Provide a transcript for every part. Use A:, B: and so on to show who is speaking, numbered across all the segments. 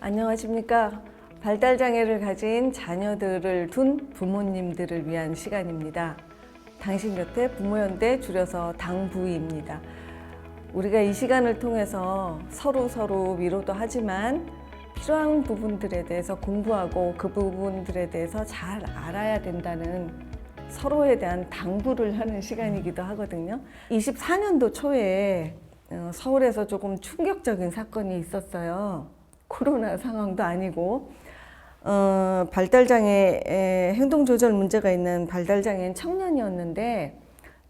A: 안녕하십니까. 발달장애를 가진 자녀들을 둔 부모님들을 위한 시간입니다. 당신 곁에 부모연대, 줄여서 당부입니다. 우리가 이 시간을 통해서 서로 위로도 하지만 필요한 부분들에 대해서 공부하고 그 부분들에 대해서 잘 알아야 된다는 서로에 대한 당부를 하는 시간이기도 하거든요. 24년도 초에 서울에서 조금 충격적인 사건이 있었어요. 코로나 상황도 아니고 발달장애 행동조절 문제가 있는 발달장애인 청년이었는데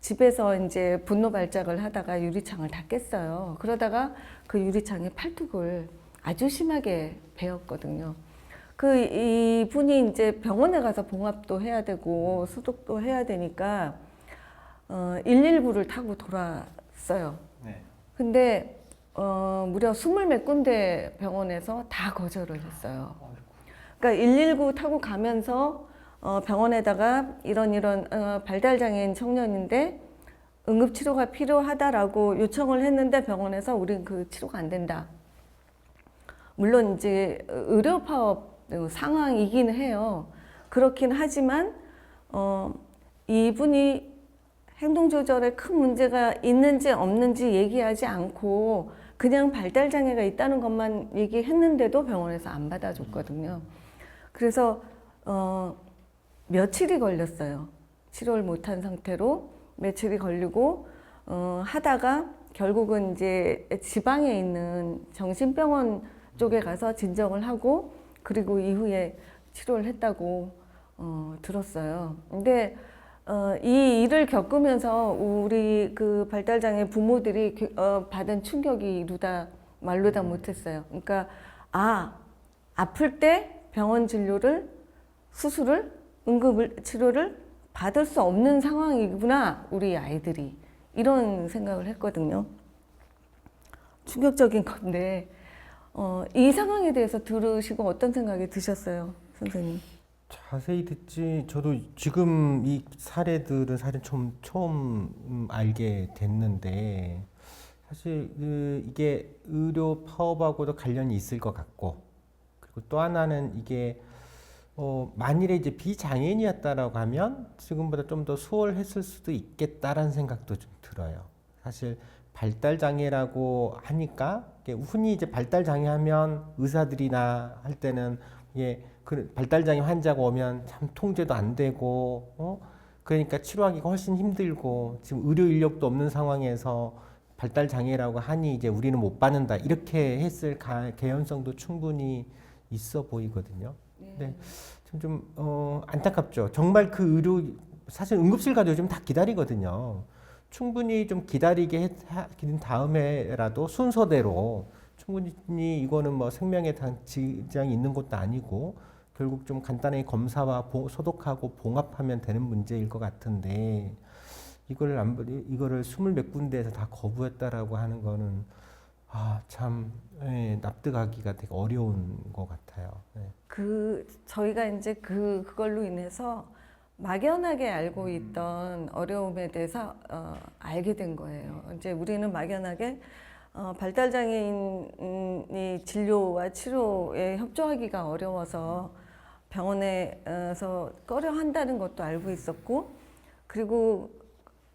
A: 집에서 이제 분노 발작을 하다가 유리창을 다 깼어요. 그러다가 그 유리창에 팔뚝을 아주 심하게 베었거든요. 이분이 이제 병원에 가서 봉합도 해야 되고 소독도 해야 되니까 119를 타고 돌아왔어요. 네. 근데 무려 20몇 군데 병원에서 다 거절을 했어요. 그러니까 119 타고 가면서 병원에다가 이런 발달장애인 청년인데 응급치료가 필요하다라고 요청을 했는데 병원에서 우린 그 치료가 안 된다. 물론 이제 의료 파업 상황이긴 해요. 그렇긴 하지만 이분이 행동조절에 큰 문제가 있는지 없는지 얘기하지 않고 그냥 발달장애가 있다는 것만 얘기했는데도 병원에서 안 받아줬거든요. 그래서 며칠이 걸렸어요. 치료를 못한 상태로 며칠이 걸리고 하다가 결국은 이제 지방에 있는 정신병원 쪽에 가서 진정을 하고 그리고 이후에 치료를 했다고 들었어요. 근데 이 일을 겪으면서 우리 그 발달장애 부모들이 받은 충격이 이루다 말로다 못했어요. 그러니까 아플 때 병원 진료를 수술을 응급 치료를 받을 수 없는 상황이구나 우리 아이들이 이런 생각을 했거든요. 충격적인 건데 이 상황에 대해서 들으시고 어떤 생각이 드셨어요, 선생님?
B: 자세히 듣지 저도 지금 이 사례들은 사실 처음 알게 됐는데 사실 이게 의료 파업하고도 관련이 있을 것 같고 그리고 또 하나는 이게 만일에 이제 비장애인이었다라고 하면 지금보다 좀 더 수월했을 수도 있겠다라는 생각도 좀 들어요. 사실 발달장애라고 하니까 흔히 이제 발달장애 하면 의사들이나 할 때는 이게 그 발달장애 환자가 오면 참 통제도 안 되고 그러니까 치료하기가 훨씬 힘들고 지금 의료 인력도 없는 상황에서 발달장애라고 하니 이제 우리는 못 받는다 이렇게 했을 개연성도 충분히 있어 보이거든요. 네. 좀 안타깝죠. 정말 그 의료 사실 응급실 가도 요즘 다 기다리거든요. 충분히 좀 기다리게 한 다음에라도 순서대로 충분히 이거는 뭐 생명에 지장이 있는 것도 아니고 결국 좀 간단하게 검사와 소독하고 봉합하면 되는 문제일 것 같은데 이거를 20몇 군데에서 다 거부했다라고 하는 거는 참 납득하기가 되게 어려운 것 같아요. 네.
A: 저희가 이제 그걸로 인해서 막연하게 알고 있던 어려움에 대해서 알게 된 거예요. 이제 우리는 막연하게 발달장애인이 진료와 치료에 협조하기가 어려워서 병원에서 꺼려 한다는 것도 알고 있었고 그리고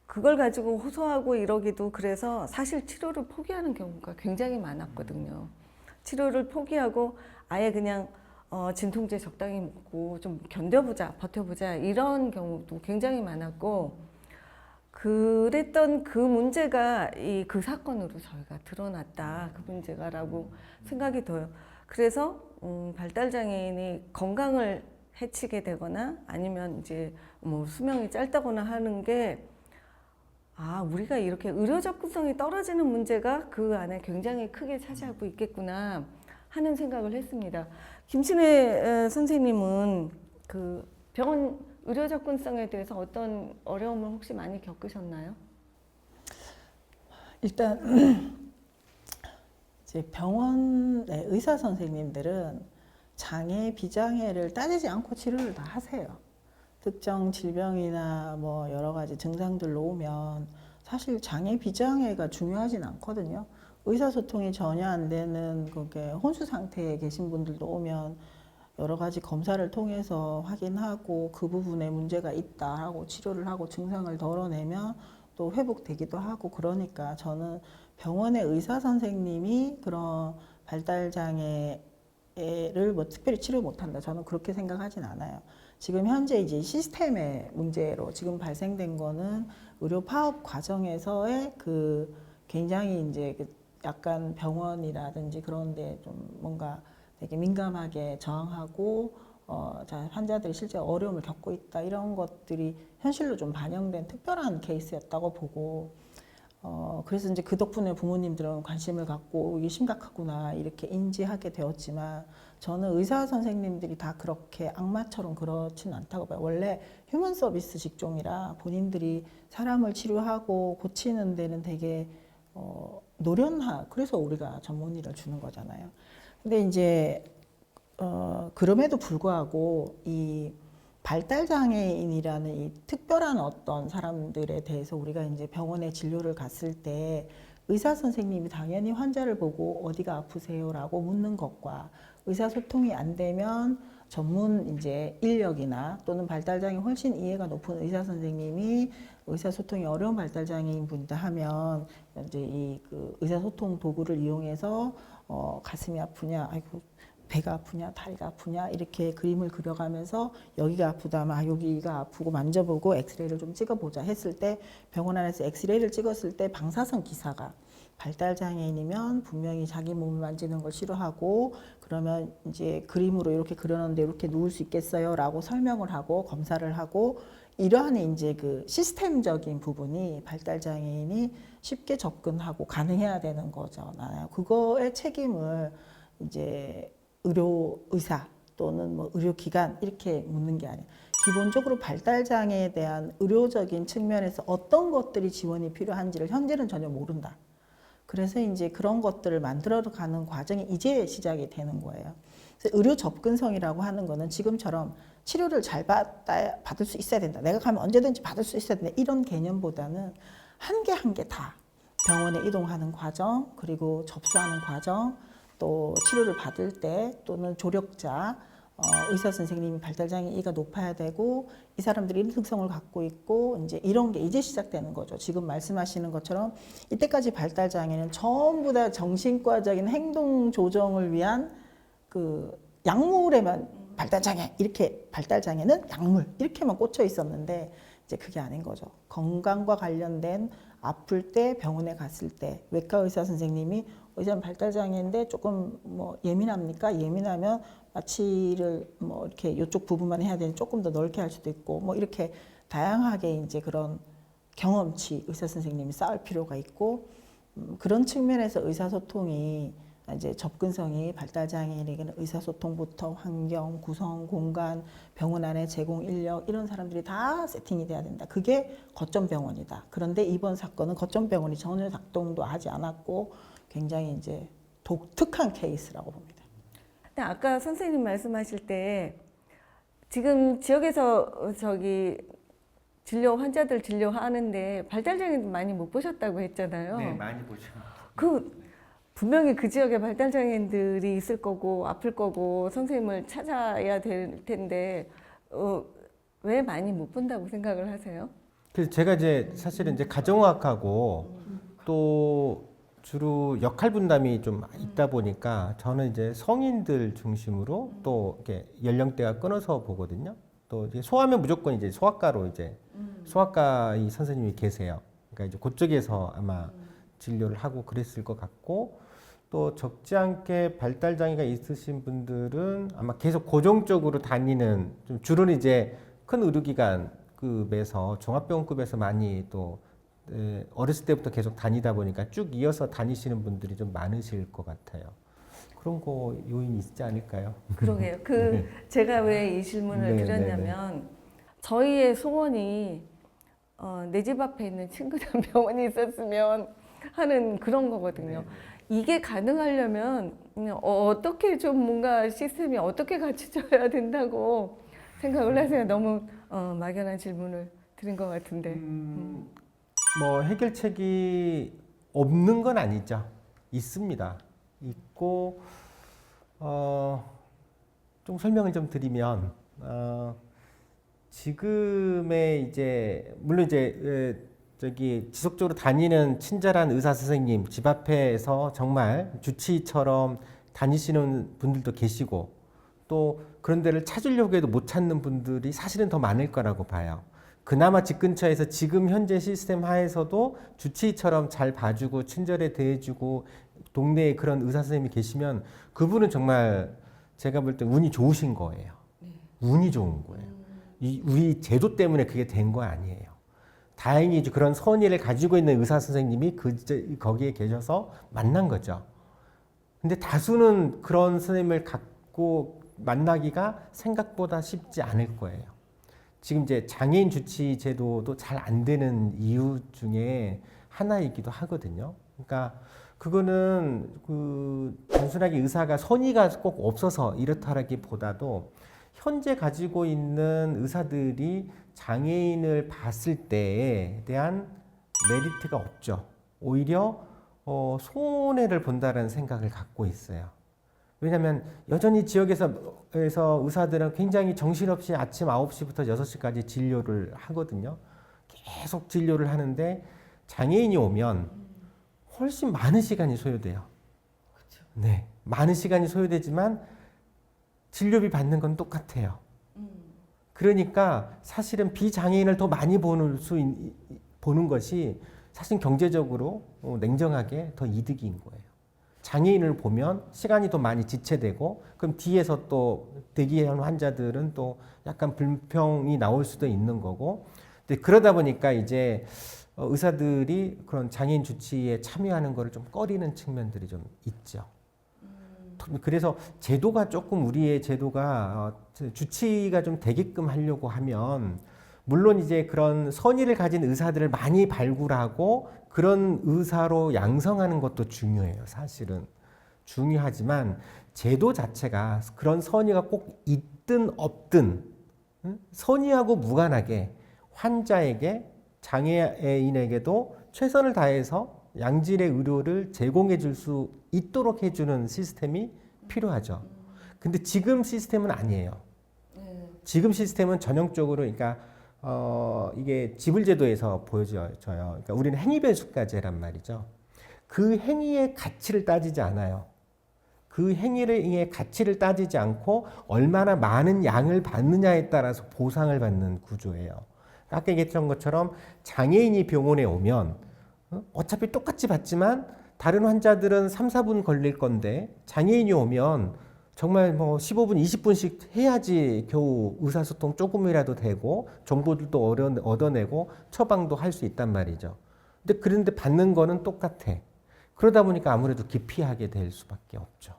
A: 그걸 가지고 호소하고 이러기도 그래서 사실 치료를 포기하는 경우가 굉장히 많았거든요. 치료를 포기하고 아예 그냥 진통제 적당히 먹고 좀 견뎌보자, 버텨보자 이런 경우도 굉장히 많았고 그랬던 그 문제가 그 사건으로 저희가 드러났다. 그 문제가라고 생각이 들어요. 그래서 발달장애인이 건강을 해치게 되거나 아니면 이제 뭐 수명이 짧다거나 하는 게 우리가 이렇게 의료 접근성이 떨어지는 문제가 그 안에 굉장히 크게 차지하고 있겠구나 하는 생각을 했습니다. 김신혜 선생님은 그 병원 의료 접근성에 대해서 어떤 어려움을 혹시 많이 겪으셨나요?
C: 일단 이제 병원의 의사 선생님들은 장애, 비장애를 따지지 않고 치료를 다 하세요. 특정 질병이나 뭐 여러 가지 증상들로 오면 사실 장애, 비장애가 중요하진 않거든요. 의사소통이 전혀 안 되는 그게 혼수 상태에 계신 분들도 오면 여러 가지 검사를 통해서 확인하고 그 부분에 문제가 있다 하고 치료를 하고 증상을 덜어내면 또 회복되기도 하고 그러니까 저는 병원의 의사 선생님이 그런 발달 장애를 뭐 특별히 치료 못한다. 저는 그렇게 생각하진 않아요. 지금 현재 이제 시스템의 문제로 지금 발생된 거는 의료 파업 과정에서의 그 굉장히 이제 약간 병원이라든지 그런데 좀 뭔가 되게 민감하게 저항하고 환자들이 실제 어려움을 겪고 있다 이런 것들이 현실로 좀 반영된 특별한 케이스였다고 보고 그래서 이제 그 덕분에 부모님들은 관심을 갖고 이게 심각하구나 이렇게 인지하게 되었지만 저는 의사 선생님들이 다 그렇게 악마처럼 그렇진 않다고 봐요. 원래 휴먼 서비스 직종이라 본인들이 사람을 치료하고 고치는 데는 되게 그래서 우리가 전문의를 주는 거잖아요. 근데 이제 그럼에도 불구하고 이 발달 장애인이라는 이 특별한 어떤 사람들에 대해서 우리가 이제 병원에 진료를 갔을 때 의사 선생님이 당연히 환자를 보고 어디가 아프세요라고 묻는 것과 의사소통이 안 되면 전문 이제 인력이나 또는 발달 장애 훨씬 이해가 높은 의사 선생님이 의사소통이 어려운 발달 장애인 분이다 하면 이제 이 그 의사소통 도구를 이용해서 가슴이 아프냐, 아이고 배가 아프냐, 다리가 아프냐 이렇게 그림을 그려가면서 여기가 아프다면 여기가 아프고 만져보고 엑스레이를 좀 찍어보자 했을 때 병원 안에서 엑스레이를 찍었을 때 방사선 기사가 발달 장애인이면 분명히 자기 몸을 만지는 걸 싫어하고 그러면 이제 그림으로 이렇게 그려놓는데 이렇게 누울 수 있겠어요라고 설명을 하고 검사를 하고 이러한 이제 그 시스템적인 부분이 발달 장애인이 쉽게 접근하고 가능해야 되는 거잖아요. 그거의 책임을 이제 의사 또는 뭐 의료기관 이렇게 묻는 게 아니에요. 기본적으로 발달 장애에 대한 의료적인 측면에서 어떤 것들이 지원이 필요한지를 현재는 전혀 모른다. 그래서 이제 그런 것들을 만들어가는 과정이 이제 시작이 되는 거예요. 그래서 의료 접근성이라고 하는 거는 지금처럼 치료를 잘 받을 수 있어야 된다. 내가 가면 언제든지 받을 수 있어야 된다. 이런 개념보다는 한 개 한 개 다 병원에 이동하는 과정, 그리고 접수하는 과정, 또 치료를 받을 때 또는 조력자, 의사 선생님이 발달장애 E가 높아야 되고 이 사람들이 이런 특성을 갖고 있고 이제 이런 게 이제 시작되는 거죠. 지금 말씀하시는 것처럼 이때까지 발달장애는 전부 다 정신과적인 행동 조정을 위한 그 약물에만 발달장애 이렇게 발달장애는 약물 이렇게만 꽂혀 있었는데 이제 그게 아닌 거죠. 건강과 관련된 아플 때 병원에 갔을 때 외과 의사 선생님이 의사는 발달장애인데 조금 뭐 예민합니까? 예민하면 마취를 뭐 이렇게 이쪽 부분만 해야 되니 조금 더 넓게 할 수도 있고 뭐 이렇게 다양하게 이제 그런 경험치 의사 선생님이 쌓을 필요가 있고 그런 측면에서 의사소통이 이제 접근성이 발달장애인에게는 의사소통부터 환경, 구성, 공간, 병원 안에 제공 인력 이런 사람들이 다 세팅이 돼야 된다. 그게 거점 병원이다. 그런데 이번 사건은 거점 병원이 전혀 작동도 하지 않았고 굉장히 이제 독특한 케이스라고 봅니다.
A: 근데 아까 선생님 말씀하실 때 지금 지역에서 환자들 진료하는데 발달장애도 많이 못 보셨다고 했잖아요.
B: 네, 많이 보죠.
A: 분명히 그 지역에 발달장애인들이 있을 거고 아플 거고 선생님을 찾아야 될 텐데 왜 많이 못 본다고 생각을 하세요?
B: 그래서 제가 이제 사실은 이제 가정의학하고 또 주로 역할 분담이 좀 있다 보니까 저는 이제 성인들 중심으로 또 이렇게 연령대가 끊어서 보거든요. 또 이제 소아면 무조건 이제 소아과로 이제 소아과 이 선생님이 계세요. 그러니까 이제 그쪽에서 아마 진료를 하고 그랬을 것 같고 또 적지 않게 발달 장애가 있으신 분들은 아마 계속 고정적으로 다니는 좀 주로는 이제 큰 의료기관급에서 종합병원급에서 많이 또 어렸을 때부터 계속 다니다 보니까 쭉 이어서 다니시는 분들이 좀 많으실 것 같아요. 그런 거 요인이 있지 않을까요?
A: 그러게요. 제가 왜 이 질문을
B: 네,
A: 드렸냐면 저희의 소원이 내 집 앞에 있는 친근한 병원이 있었으면 하는 그런 거거든요. 이게 가능하려면 어떻게 좀 뭔가 시스템이 어떻게 갖춰져야 된다고 생각을 하세요. 너무 막연한 질문을 드린 것 같은데.
B: 뭐 해결책이 없는 건 아니죠. 있습니다. 있고 좀 설명을 좀 드리면 지금의 이제 물론 이제 저기 지속적으로 다니는 친절한 의사 선생님 집 앞에서 정말 주치의처럼 다니시는 분들도 계시고 또 그런 데를 찾으려고 해도 못 찾는 분들이 사실은 더 많을 거라고 봐요. 그나마 집 근처에서 지금 현재 시스템 하에서도 주치의처럼 잘 봐주고 친절히 대해주고 동네에 그런 의사 선생님이 계시면 그분은 정말 제가 볼 때 운이 좋으신 거예요. 운이 좋은 거예요. 우리 제도 때문에 그게 된 거 아니에요. 다행히 그런 선의를 가지고 있는 의사 선생님이 거기에 계셔서 만난 거죠. 근데 다수는 그런 선생님을 갖고 만나기가 생각보다 쉽지 않을 거예요. 지금 이제 장애인 주치 제도도 잘 안 되는 이유 중에 하나이기도 하거든요. 그러니까 그거는 단순하게 의사가 선의가 꼭 없어서 이렇다라기보다도 현재 가지고 있는 의사들이 장애인을 봤을 때에 대한 메리트가 없죠. 오히려 손해를 본다는 생각을 갖고 있어요. 왜냐하면 여전히 지역에서 의사들은 굉장히 정신없이 아침 9시부터 6시까지 진료를 하거든요. 계속 진료를 하는데 장애인이 오면 훨씬 많은 시간이 소요돼요.
A: 그렇죠.
B: 네, 많은 시간이 소요되지만 진료비 받는 건 똑같아요. 그러니까 사실은 비장애인을 더 많이 보는 것이 사실 경제적으로 냉정하게 더 이득인 거예요. 장애인을 보면 시간이 더 많이 지체되고 그럼 뒤에서 또 대기하는 환자들은 또 약간 불평이 나올 수도 있는 거고 근데 그러다 보니까 이제 의사들이 그런 장애인 주치의에 참여하는 거를 좀 꺼리는 측면들이 좀 있죠. 그래서 제도가 조금 우리의 제도가 주치의가 좀 되게끔 하려고 하면 물론 이제 그런 선의를 가진 의사들을 많이 발굴하고 그런 의사로 양성하는 것도 중요해요. 사실은 중요하지만 제도 자체가 그런 선의가 꼭 있든 없든 선의하고 무관하게 환자에게 장애인에게도 최선을 다해서 양질의 의료를 제공해 줄 수 있도록 해주는 시스템이 필요하죠. 근데 지금 시스템은 아니에요. 지금 시스템은 전형적으로 그러니까 이게 지불제도에서 보여져요. 그러니까 우리는 행위배수가제란 말이죠. 그 행위의 가치를 따지지 않아요. 그 행위의 가치를 따지지 않고 얼마나 많은 양을 받느냐에 따라서 보상을 받는 구조예요. 아까 얘기했던 것처럼 장애인이 병원에 오면 어차피 똑같이 받지만 다른 환자들은 3, 4분 걸릴 건데 장애인이 오면 정말 뭐 15분, 20분씩 해야지 겨우 의사소통 조금이라도 되고 정보들도 얻어내고 처방도 할 수 있단 말이죠. 근데 그런데 받는 거는 똑같아. 그러다 보니까 아무래도 기피하게 될 수밖에 없죠.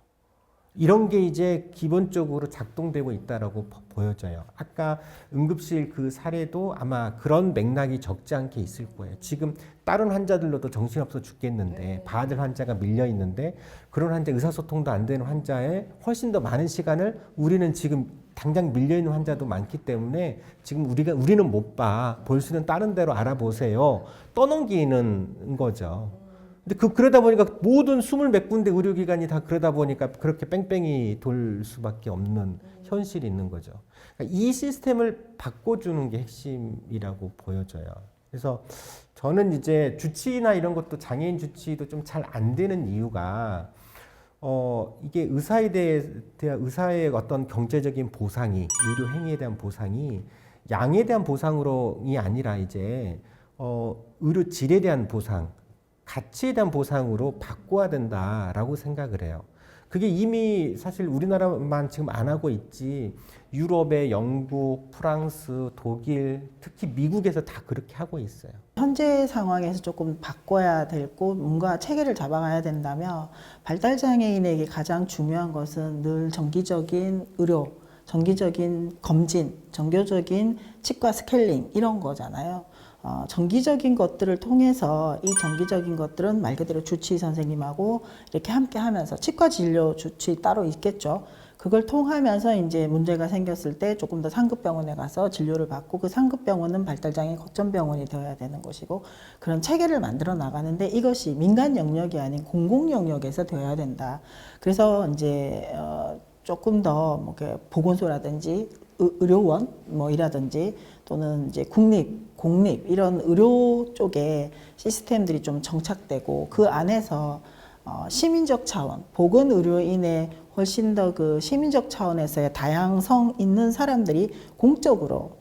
B: 이런 게 이제 기본적으로 작동되고 있다라고 보여져요. 아까 응급실 그 사례도 아마 그런 맥락이 적지 않게 있을 거예요. 지금 다른 환자들로도 정신없어 죽겠는데 봐야 환자가 밀려 있는데 그런 환자 의사소통도 안 되는 환자에 훨씬 더 많은 시간을 우리는 지금 당장 밀려 있는 환자도 많기 때문에 지금 우리는 못 봐. 볼 수는 다른 데로 알아보세요. 떠넘기는 거죠. 근데 그러다 보니까 모든 20몇 군데 의료기관이 다 그러다 보니까 그렇게 뺑뺑이 돌 수밖에 없는 현실이 있는 거죠. 그러니까 이 시스템을 바꿔주는 게 핵심이라고 보여져요. 그래서 저는 이제 주치의나 이런 것도 장애인 주치의도 좀 잘 안 되는 이유가 이게 의사에 대한 의사의 어떤 경제적인 보상이 의료 행위에 대한 보상이 양에 대한 보상으로이 아니라 이제 의료 질에 대한 보상 가치에 대한 보상으로 바꿔야 된다라고 생각을 해요. 그게 이미 사실 우리나라만 지금 안 하고 있지 유럽의 영국, 프랑스, 독일, 특히 미국에서 다 그렇게 하고 있어요.
C: 현재 상황에서 조금 바꿔야 되고 뭔가 체계를 잡아가야 된다면 발달장애인에게 가장 중요한 것은 늘 정기적인 의료, 정기적인 검진, 정기적인 치과 스케일링 이런 거잖아요. 정기적인 것들을 통해서 이 정기적인 것들은 말 그대로 주치의 선생님하고 이렇게 함께 하면서 치과 진료 주치의 따로 있겠죠. 그걸 통하면서 이제 문제가 생겼을 때 조금 더 상급 병원에 가서 진료를 받고 그 상급 병원은 발달장애 거점 병원이 되어야 되는 것이고 그런 체계를 만들어 나가는데 이것이 민간 영역이 아닌 공공 영역에서 되어야 된다. 그래서 이제 조금 더 뭐 보건소라든지 의료원 뭐 이라든지 또는 이제 국립, 공립 이런 의료 쪽에 시스템들이 좀 정착되고 그 안에서 시민적 차원, 보건의료인의 훨씬 더 그 시민적 차원에서의 다양성 있는 사람들이 공적으로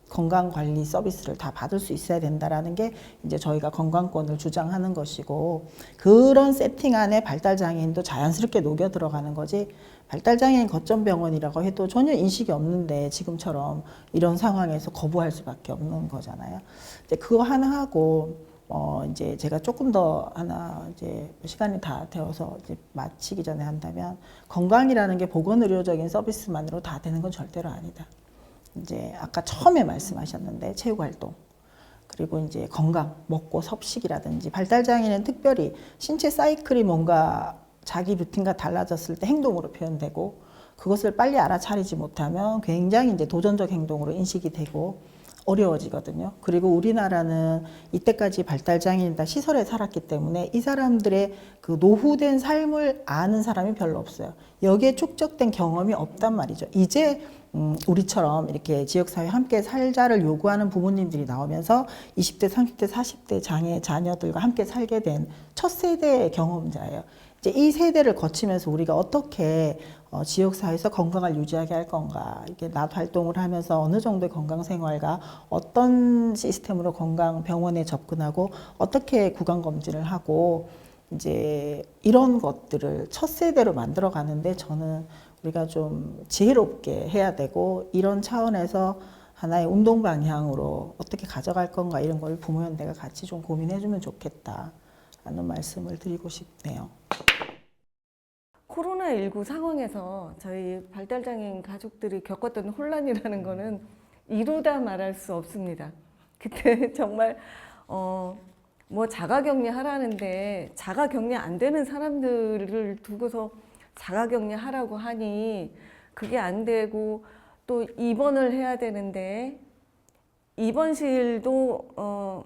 C: 건강관리 서비스를 다 받을 수 있어야 된다라는 게 이제 저희가 건강권을 주장하는 것이고 그런 세팅 안에 발달장애인도 자연스럽게 녹여 들어가는 거지 발달장애인 거점병원이라고 해도 전혀 인식이 없는데 지금처럼 이런 상황에서 거부할 수밖에 없는 거잖아요. 이제 그거 하나 하고 이제 제가 조금 더 하나 이제 시간이 다 되어서 이제 마치기 전에 한다면 건강이라는 게 보건의료적인 서비스만으로 다 되는 건 절대로 아니다. 이제 아까 처음에 말씀하셨는데 체육활동 그리고 이제 건강, 먹고 섭식이라든지 발달장애는 특별히 신체 사이클이 뭔가 자기 루틴과 달라졌을 때 행동으로 표현되고 그것을 빨리 알아차리지 못하면 굉장히 이제 도전적 행동으로 인식이 되고 어려워지거든요. 그리고 우리나라는 이때까지 발달장애인 다 시설에 살았기 때문에 이 사람들의 그 노후된 삶을 아는 사람이 별로 없어요. 여기에 축적된 경험이 없단 말이죠. 이제 우리처럼 이렇게 지역사회 함께 살자를 요구하는 부모님들이 나오면서 20대, 30대, 40대 장애 자녀들과 함께 살게 된 첫 세대의 경험자예요. 이제 이 세대를 거치면서 우리가 어떻게 지역사회에서 건강을 유지하게 할 건가, 이게 낮 활동을 하면서 어느 정도의 건강생활과 어떤 시스템으로 건강병원에 접근하고 어떻게 구강검진을 하고 이제 이런 것들을 첫 세대로 만들어 가는데 저는 우리가 좀 지혜롭게 해야 되고 이런 차원에서 하나의 운동 방향으로 어떻게 가져갈 건가 이런 걸 부모연대가 같이 좀 고민해주면 좋겠다 라는 말씀을 드리고 싶네요.
A: 코로나19 상황에서 저희 발달장애인 가족들이 겪었던 혼란이라는 거는 이루다 말할 수 없습니다. 그때 정말 뭐 자가격리 하라는데 자가격리 안 되는 사람들을 두고서 자가격리 하라고 하니 그게 안 되고 또 입원을 해야 되는데 입원실도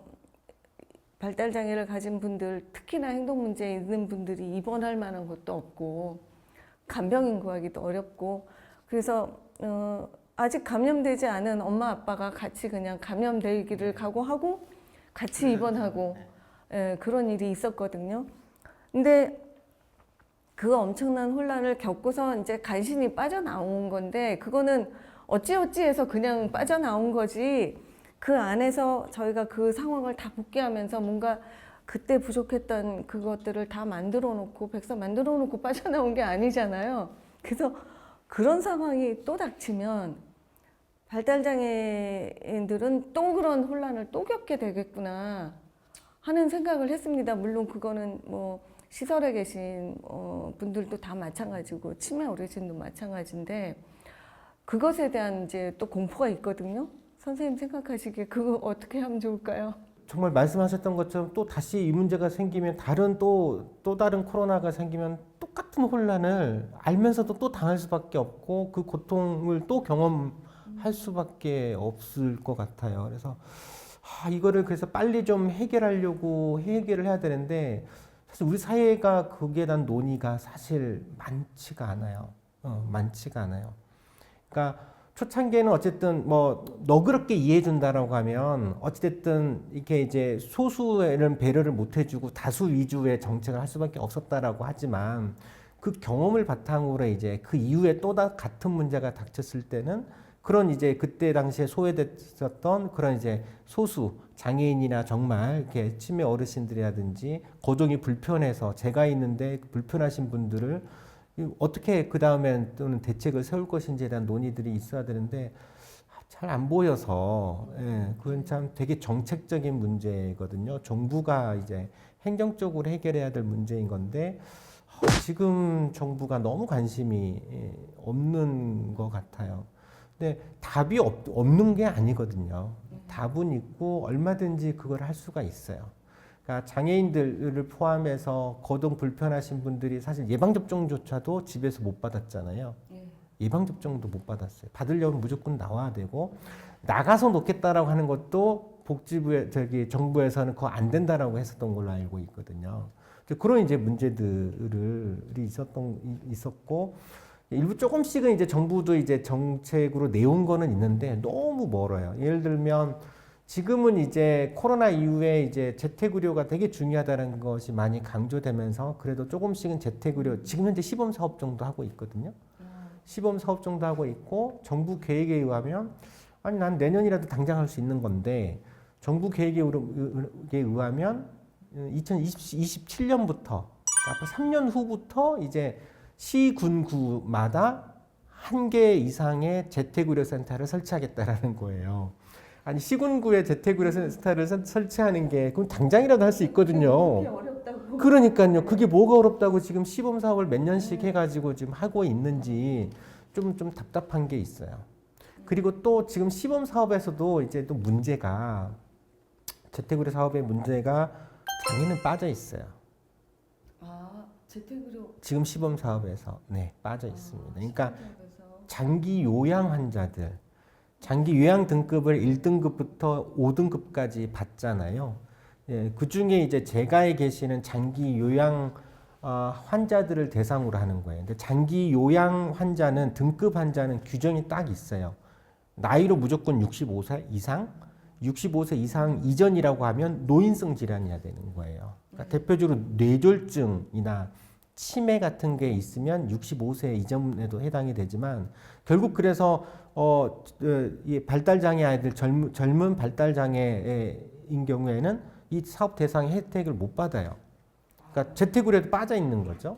A: 발달장애를 가진 분들 특히나 행동문제 있는 분들이 입원할 만한 곳도 없고 간병인 구하기도 어렵고 그래서 아직 감염되지 않은 엄마 아빠가 같이 그냥 감염되기를 각오하고 같이 입원하고 그런 일이 있었거든요. 근데 그 엄청난 혼란을 겪고서 이제 간신히 빠져나온 건데 그거는 어찌어찌해서 그냥 빠져나온 거지 그 안에서 저희가 그 상황을 다 복귀하면서 뭔가 그때 부족했던 그것들을 다 만들어 놓고 백서 만들어 놓고 빠져나온 게 아니잖아요. 그래서 그런 상황이 또 닥치면 발달장애인들은 또 그런 혼란을 또 겪게 되겠구나 하는 생각을 했습니다. 물론 그거는 뭐 시설에 계신 분들도 다 마찬가지고 치매 어르신도 마찬가지인데 그것에 대한 이제 또 공포가 있거든요. 선생님 생각하시기에 그거 어떻게 하면 좋을까요?
B: 정말 말씀하셨던 것처럼 또 다시 이 문제가 생기면 또 다른 코로나가 생기면 똑같은 혼란을 알면서도 또 당할 수밖에 없고 그 고통을 또 경험할 수밖에 없을 것 같아요. 그래서 이거를 그래서 빨리 좀 해결을 해야 되는데 사실 우리 사회가 거기에 대한 논의가 사실 많지가 않아요. 많지가 않아요. 그러니까 초창기에는 어쨌든 뭐 너그럽게 이해해 준다라고 하면 어찌됐든 이렇게 이제 소수에는 배려를 못 해주고 다수 위주의 정책을 할 수밖에 없었다라고 하지만 그 경험을 바탕으로 이제 그 이후에 또 같은 문제가 닥쳤을 때는 그런 이제 그때 당시에 소외됐었던 그런 이제 소수 장애인이나 정말 이렇게 치매 어르신들이라든지 거동이 불편해서 제가 있는데 불편하신 분들을 어떻게 그 다음엔 또는 대책을 세울 것인지에 대한 논의들이 있어야 되는데 잘 안 보여서 그건 참 되게 정책적인 문제거든요. 정부가 이제 행정적으로 해결해야 될 문제인 건데 지금 정부가 너무 관심이 없는 것 같아요. 근데 답이 없는 게 아니거든요. 답은 있고 얼마든지 그걸 할 수가 있어요. 그러니까 장애인들을 포함해서 거동 불편하신 분들이 사실 예방접종조차도 집에서 못 받았잖아요. 예방접종도 못 받았어요. 받으려면 무조건 나와야 되고, 나가서 놓겠다라고 하는 것도 정부에서는 그거 안 된다라고 했었던 걸로 알고 있거든요. 그런 이제 문제들이 있었고, 일부 조금씩은 이제 정부도 이제 정책으로 내온 거는 있는데 너무 멀어요. 예를 들면 지금은 이제 코로나 이후에 이제 재택의료가 되게 중요하다는 것이 많이 강조되면서 그래도 조금씩은 재택의료, 지금 현재 시범 사업 정도 하고 있거든요. 시범 사업 정도 하고 있고, 정부 계획에 의하면, 아니 난 내년이라도 당장 할 수 있는 건데, 정부 계획에 의하면 2027년부터 앞으로 3년 후부터 이제 시군구마다 1개 이상의 재택의료센터를 설치하겠다라는 거예요. 아니 시군구에 재택의료센터를 설치하는 게 그럼 당장이라도 할 수 있거든요.
A: 어렵다고.
B: 그러니까요. 그게 뭐가 어렵다고 지금 시범 사업을 몇 년씩 해가지고 지금 하고 있는지 좀 답답한 게 있어요. 그리고 또 지금 시범 사업에서도 이제 또 문제가, 재택의료 사업의 문제가 장애는 빠져 있어요.
A: 재택의료
B: 지금 시범 사업에서 빠져 있습니다. 그러니까
A: 시범사업에서.
B: 장기 요양 환자들, 장기 요양 등급을 1등급부터 5등급까지 받잖아요. 예, 그 중에 이제 재가에 계시는 장기 요양 환자들을 대상으로 하는 거예요. 근데 장기 요양 환자는 등급 환자는 규정이 딱 있어요. 나이로 무조건 65세 이상, 65세 이상 이전이라고 하면 노인성 질환이야 되는 거예요. 그러니까 대표적으로 뇌졸중이나 치매 같은 게 있으면 65세 이전에도 해당이 되지만, 결국 그래서 이 발달장애 아이들, 젊은 발달장애인 경우에는 이 사업 대상의 혜택을 못 받아요. 그러니까 재택의료에도 빠져 있는 거죠.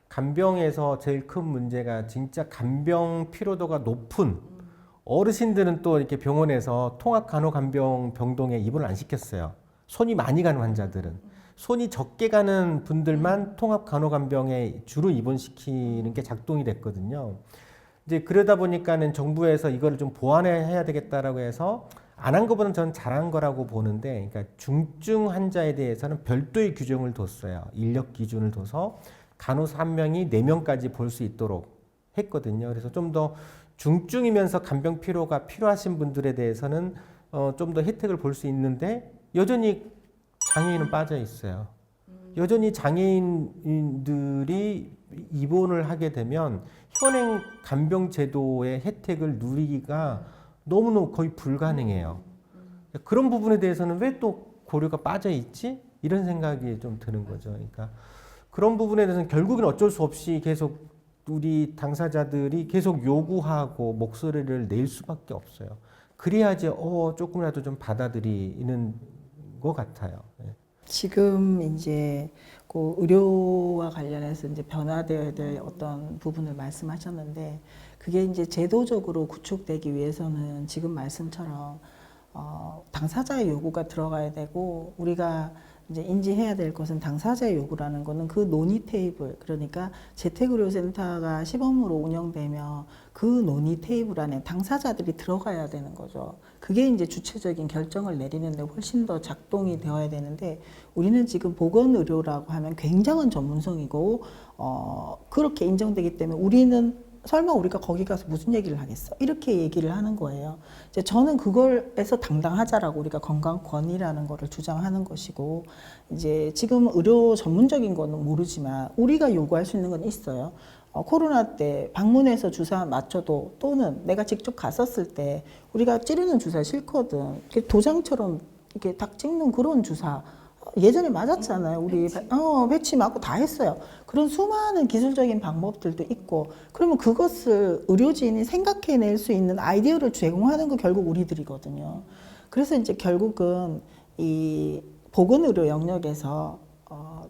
B: 간병에서 제일 큰 문제가 진짜 간병 피로도가 높은 어르신들은 또 이렇게 병원에서 통합간호간병 병동에 입원을 안 시켰어요. 손이 많이 가는 환자들은. 손이 적게 가는 분들만 통합간호간병에 주로 입원시키는 게 작동이 됐거든요. 이제 그러다 보니까는 정부에서 이거를 좀 보완해야 되겠다라고 해서 안 한 것보다는 저는 잘한 거라고 보는데, 그러니까 중증 환자에 대해서는 별도의 규정을 뒀어요. 인력 기준을 둬서 간호사 1명이 4명까지 볼 수 있도록 했거든요. 그래서 좀 더 중증이면서 간병 피로가 필요하신 분들에 대해서는 좀 더 혜택을 볼 수 있는데, 여전히 장애인은 빠져 있어요. 여전히 장애인들이 입원을 하게 되면 현행 간병 제도의 혜택을 누리기가 너무너무 거의 불가능해요. 그런 부분에 대해서는 왜 또 고려가 빠져 있지? 이런 생각이 좀 드는 거죠. 그러니까 그런 부분에 대해서는 결국은 어쩔 수 없이 계속 우리 당사자들이 계속 요구하고 목소리를 낼 수밖에 없어요. 그래야지 조금이라도 좀 받아들이는 것 같아요.
C: 지금 이제 그 의료와 관련해서 이제 변화되어야 될 어떤 부분을 말씀하셨는데, 그게 이제 제도적으로 구축되기 위해서는 지금 말씀처럼 당사자의 요구가 들어가야 되고, 우리가 이제 인지해야 될 것은 당사자의 요구라는 거는 그 논의 테이블, 그러니까 재택의료센터가 시범으로 운영되며 그 논의 테이블 안에 당사자들이 들어가야 되는 거죠. 그게 이제 주체적인 결정을 내리는데 훨씬 더 작동이 되어야 되는데, 우리는 지금 보건의료라고 하면 굉장한 전문성이고 그렇게 인정되기 때문에 우리는 설마 우리가 거기 가서 무슨 얘기를 하겠어? 이렇게 얘기를 하는 거예요. 이제 저는 그걸에서 당당하자라고 우리가 건강권이라는 거를 주장하는 것이고, 이제 지금 의료 전문적인 거는 모르지만 우리가 요구할 수 있는 건 있어요. 코로나 때 방문해서 주사 맞춰도, 또는 내가 직접 갔었을 때 우리가 찌르는 주사 싫거든. 도장처럼 이렇게 딱 찍는 그런 주사 예전에 맞았잖아요. 우리 배치 맞고 다 했어요. 그런 수많은 기술적인 방법들도 있고, 그러면 그것을 의료진이 생각해낼 수 있는 아이디어를 제공하는 거 결국 우리들이거든요. 그래서 이제 결국은 이 보건의료 영역에서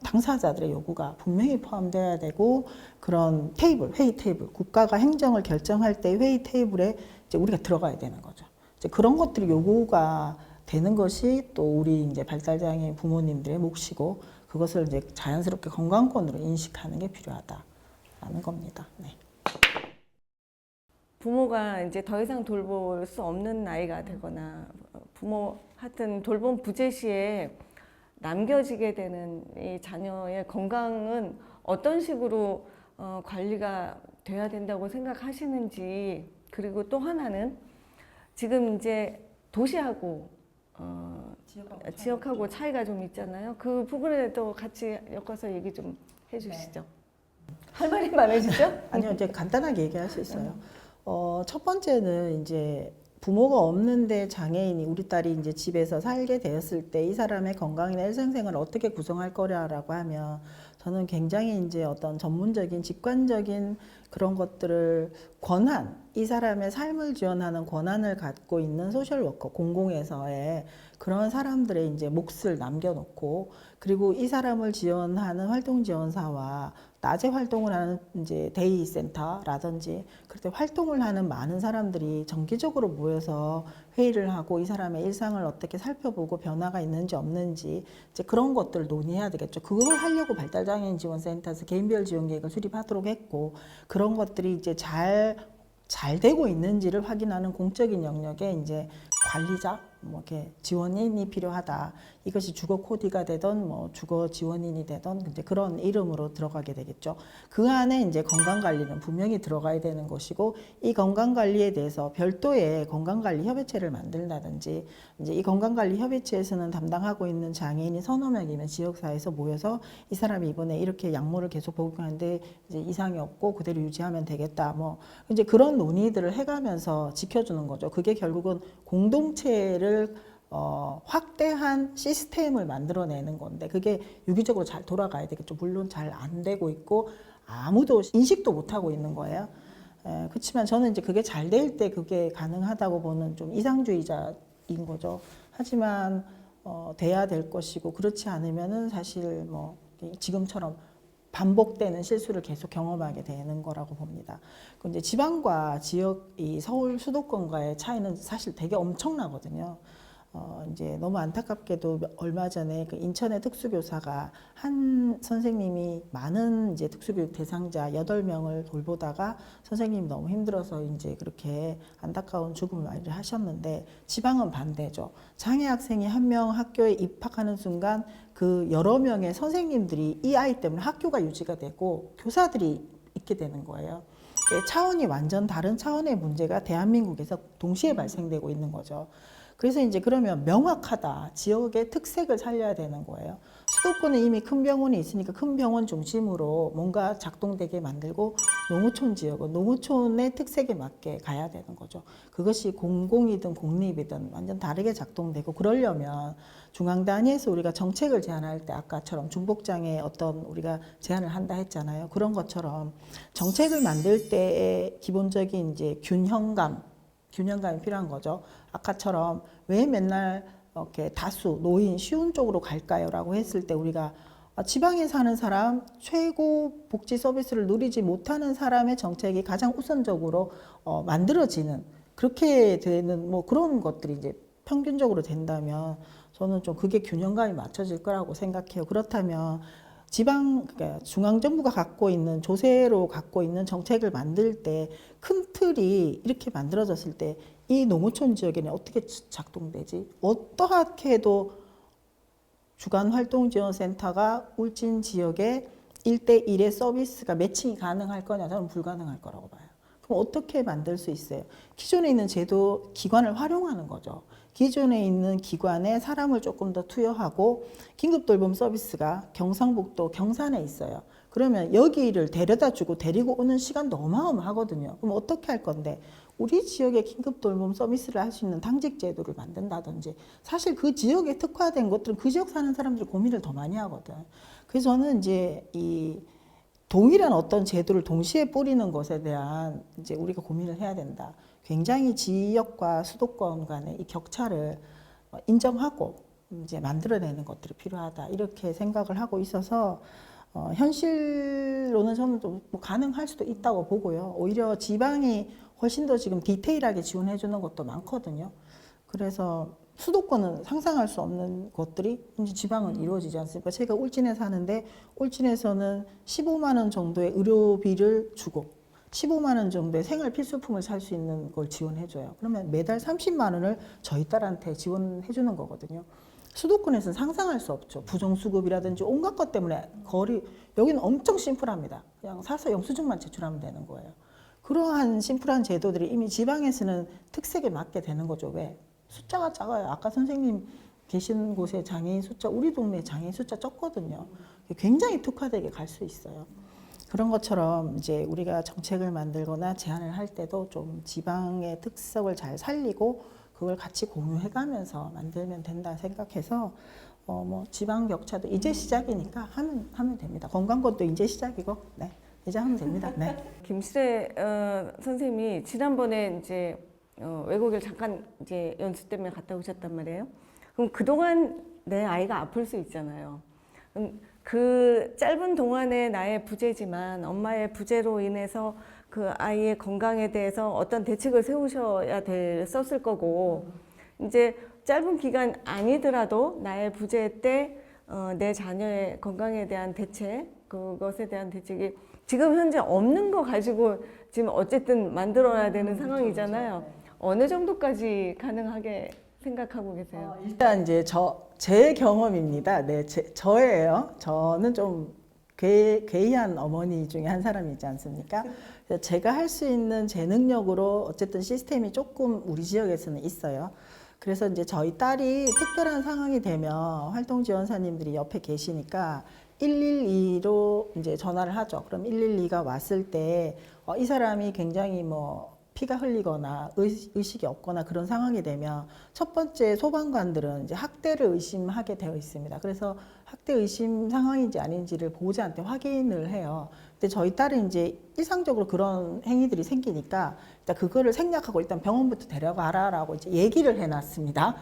C: 당사자들의 요구가 분명히 포함되어야 되고, 그런 테이블, 회의 테이블, 국가가 행정을 결정할 때 회의 테이블에 이제 우리가 들어가야 되는 거죠. 이제 그런 것들이 요구가 되는 것이 또 우리 이제 발달장애 부모님들의 몫이고, 그것을 이제 자연스럽게 건강권으로 인식하는 게 필요하다라는 겁니다. 네.
A: 부모가 이제 더 이상 돌볼 수 없는 나이가 되거나, 부모 하여튼 돌봄 부재 시에 남겨지게 되는 이 자녀의 건강은 어떤 식으로 관리가 돼야 된다고 생각하시는지, 그리고 또 하나는 지금 이제 도시하고 지역하고 차이가 좀 있잖아요. 그 부분에도 같이 엮어서 얘기 좀 해주시죠. 할 말이 많으시죠?
C: 아니요, 이제 간단하게 얘기할 수 있어요. 첫 번째는 이제 부모가 없는데 장애인이 우리 딸이 이제 집에서 살게 되었을 때 이 사람의 건강이나 일상생활을 어떻게 구성할 거냐라고 하면 저는 굉장히 이제 어떤 전문적인 직관적인 그런 것들을 권한, 이 사람의 삶을 지원하는 권한을 갖고 있는 소셜워커 공공에서의 그런 사람들의 이제 몫을 남겨놓고, 그리고 이 사람을 지원하는 활동지원사와 낮에 활동을 하는 이제 데이 센터라든지 그럴 때 활동을 하는 많은 사람들이 정기적으로 모여서 회의를 하고 이 사람의 일상을 어떻게 살펴보고 변화가 있는지 없는지 이제 그런 것들을 논의해야 되겠죠. 그걸 하려고 발달장애인 지원센터에서 개인별 지원 계획을 수립하도록 했고, 그런 것들이 이제 잘 되고 있는지를 확인하는 공적인 영역에 이제 관리자, 뭐 이렇게 지원인이 필요하다. 이것이 주거 코디가 되던 뭐 주거 지원인이 되던 이제 그런 이름으로 들어가게 되겠죠. 그 안에 이제 건강 관리는 분명히 들어가야 되는 것이고, 이 건강 관리에 대해서 별도의 건강 관리 협의체를 만든다든지, 이제 이 건강 관리 협의체에서는 담당하고 있는 장애인이 서너 명이면 지역사회에서 모여서 이 사람이 이번에 이렇게 약물을 계속 복용하는데 이제 이상이 없고 그대로 유지하면 되겠다. 뭐 이제 그런 논의들을 해가면서 지켜주는 거죠. 그게 결국은 공동체를 확대한 시스템을 만들어내는 건데, 그게 유기적으로 잘 돌아가야 되겠죠. 물론 잘 안 되고 있고 아무도 인식도 못 하고 있는 거예요. 그렇지만 저는 이제 그게 잘 될 때 그게 가능하다고 보는 좀 이상주의자인 거죠. 하지만 돼야 될 것이고, 그렇지 않으면은 사실 뭐 지금처럼 반복되는 실수를 계속 경험하게 되는 거라고 봅니다. 근데 지방과 지역, 이 서울 수도권과의 차이는 사실 되게 엄청나거든요. 이제 너무 안타깝게도 얼마 전에 그 인천의 특수교사가 한 선생님이 많은 이제 특수교육 대상자 8명을 돌보다가 선생님이 너무 힘들어서 이제 그렇게 안타까운 죽음을 하셨는데, 지방은 반대죠. 장애 학생이 한 명 학교에 입학하는 순간 그 여러 명의 선생님들이 이 아이 때문에 학교가 유지가 되고 교사들이 있게 되는 거예요. 차원이 완전 다른 차원의 문제가 대한민국에서 동시에 발생되고 있는 거죠. 그래서 이제 그러면 명확하다. 지역의 특색을 살려야 되는 거예요. 수도권은 이미 큰 병원이 있으니까 큰 병원 중심으로 뭔가 작동되게 만들고, 농어촌 지역은 농어촌의 특색에 맞게 가야 되는 거죠. 그것이 공공이든 공립이든 완전 다르게 작동되고, 그러려면 중앙 단위에서 우리가 정책을 제안할 때 아까처럼 중복장애 어떤 우리가 제안을 한다 했잖아요. 그런 것처럼 정책을 만들 때의 기본적인 이제 균형감이 필요한 거죠. 아까처럼 왜 맨날 이렇게 다수 노인 쉬운 쪽으로 갈까요? 라고 했을 때 우리가 지방에 사는 사람, 최고 복지 서비스를 누리지 못하는 사람의 정책이 가장 우선적으로 만들어지는, 그렇게 되는 뭐 그런 것들이 이제 평균적으로 된다면 저는 좀 그게 균형감이 맞춰질 거라고 생각해요. 그렇다면 그러니까 중앙정부가 갖고 있는 조세로 갖고 있는 정책을 만들 때 큰 틀이 이렇게 만들어졌을 때 이 농어촌 지역에는 어떻게 작동되지? 어떻게 해도 주간활동지원센터가 울진 지역에 1대1의 서비스가 매칭이 가능할 거냐? 저는 불가능할 거라고 봐요. 그럼 어떻게 만들 수 있어요? 기존에 있는 제도 기관을 활용하는 거죠. 기존에 있는 기관에 사람을 조금 더 투여하고, 긴급돌봄 서비스가 경상북도 경산에 있어요. 그러면 여기를 데려다 주고 데리고 오는 시간도 어마어마하거든요. 그럼 어떻게 할 건데? 우리 지역에 긴급돌봄 서비스를 할 수 있는 당직 제도를 만든다든지, 사실 그 지역에 특화된 것들은 그 지역 사는 사람들이 고민을 더 많이 하거든. 그래서 저는 이제 이 동일한 어떤 제도를 동시에 뿌리는 것에 대한 이제 우리가 고민을 해야 된다. 굉장히 지역과 수도권 간의 이 격차를 인정하고 이제 만들어내는 것들이 필요하다. 이렇게 생각을 하고 있어서 현실로는 저는 좀 뭐 가능할 수도 있다고 보고요. 오히려 지방이 훨씬 더 지금 디테일하게 지원해 주는 것도 많거든요. 그래서 수도권은 상상할 수 없는 것들이 이제 지방은 이루어지지 않습니까? 제가 울진에 사는데 울진에서는 15만 원 정도의 의료비를 주고 15만 원 정도의 생활 필수품을 살 수 있는 걸 지원해 줘요. 그러면 매달 30만 원을 저희 딸한테 지원해 주는 거거든요. 수도권에서는 상상할 수 없죠. 부정수급이라든지 온갖 것 때문에 여기는 엄청 심플합니다. 그냥 사서 영수증만 제출하면 되는 거예요. 그러한 심플한 제도들이 이미 지방에서는 특색에 맞게 되는 거죠. 왜? 숫자가 작아요. 아까 선생님 계신 곳에 장애인 숫자, 우리 동네 장애인 숫자 적거든요. 굉장히 특화되게 갈 수 있어요. 그런 것처럼 이제 우리가 정책을 만들거나 제안을 할 때도 좀 지방의 특성을 잘 살리고 그걸 같이 공유해가면서 만들면 된다 생각해서 뭐 지방 격차도 이제 시작이니까 하면 됩니다. 건강권도 이제 시작이고, 네, 이제 하면 됩니다. 네.
A: 김실애 선생님이 지난번에 이제 외국을 잠깐 이제 연수 때문에 갔다 오셨단 말이에요. 그럼 그동안 내 아이가 아플 수 있잖아요. 그 짧은 동안에 나의 부재지만 엄마의 부재로 인해서 그 아이의 건강에 대해서 어떤 대책을 세우셔야 됐었을 거고, 이제 짧은 기간 아니더라도 나의 부재 때 내 자녀의 건강에 대한 대책, 그것에 대한 대책이 지금 현재 없는 거 가지고 지금 어쨌든 만들어야 되는 상황이잖아요. 어느 정도까지 가능하게 생각하고 계세요?
C: 일단 이제 제 경험입니다. 네, 저예요. 저는 좀 괴이한 어머니 중에 한 사람이지 않습니까? 그래서 제가 할 수 있는 제 능력으로 어쨌든 시스템이 조금 우리 지역에서는 있어요. 그래서 이제 저희 딸이 특별한 상황이 되면 활동지원사님들이 옆에 계시니까 112로 이제 전화를 하죠. 그럼 112가 왔을 때 이 사람이 굉장히 뭐 피가 흘리거나 의식이 없거나 그런 상황이 되면 첫 번째 소방관들은 이제 학대를 의심하게 되어 있습니다. 그래서 학대 의심 상황인지 아닌지를 보호자한테 확인을 해요. 근데 저희 딸은 이제 일상적으로 그런 행위들이 생기니까 일단 그거를 생략하고 일단 병원부터 데려가라라고 이제 얘기를 해놨습니다.